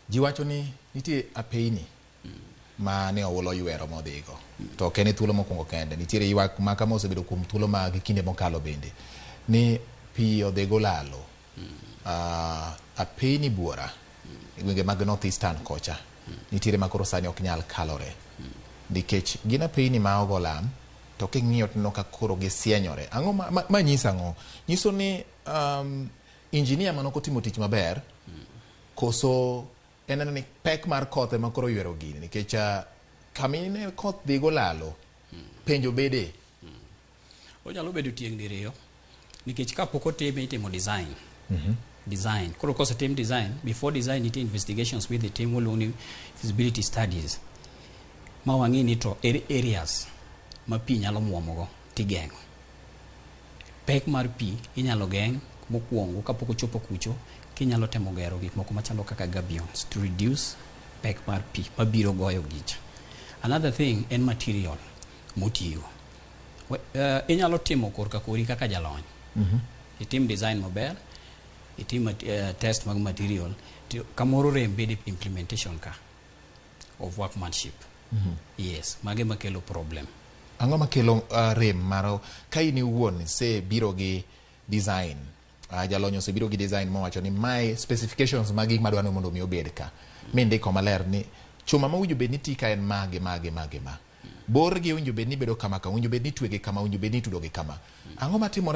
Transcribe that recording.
ji wacho ni nitie apeyni ma ne owulo ywero modhigo to kene thuolo mokwongo kende nitiere ywak ma kama osebedo kuom thuolo mag kinde mokalo bende ni pi odhigo lalo apeyni buora gwenge mag North Eastern kocha nitiere makoro sani ok nyal kalore nikech gin apeyni ma ogo lam to king'iyo to ka koro gisienyore. Ang'o ma nyisa ang'o? Nyiso ni injinia manoko timo tich maber koso en ni pek mar koth ema koro ywero gini nikech kamine koth dhigo lalo penjo bede. Onyalo bedo tieng' diriyo nikech kapok otime itimo design. Design. Koro kosetim design, before design nitie investigations with the team will feasibility studies. Ma wang'i ni to areas ma pi nyalo muomogo tigeng'o. Pek mar pi inyalo geng' mokwongo kapok ochopo kucho kinyalo temo gero gik moko machalo kaka gabions to reduce pek mar pi mabiro goyo gicha. Another thing en material motigo. Inyalo timo korka kori kaka jalony. Itim design maber, itim test mag material, kamoro rem bede implementation ka of workmanship. Yes, mage makelo problem. Ang'o makelo rem maro ka in iwuon se biro gi design jalonyo se biro gi design mowacho ni my specifications magi madwano mondo mi obed ka mindiko maler ni chuma ma winjo bed ni tika en mage bor gi winjo bed ni bedo kama ka winjo bed ni twege kama winjo bed ni tudo gi kama. Ang'o matimore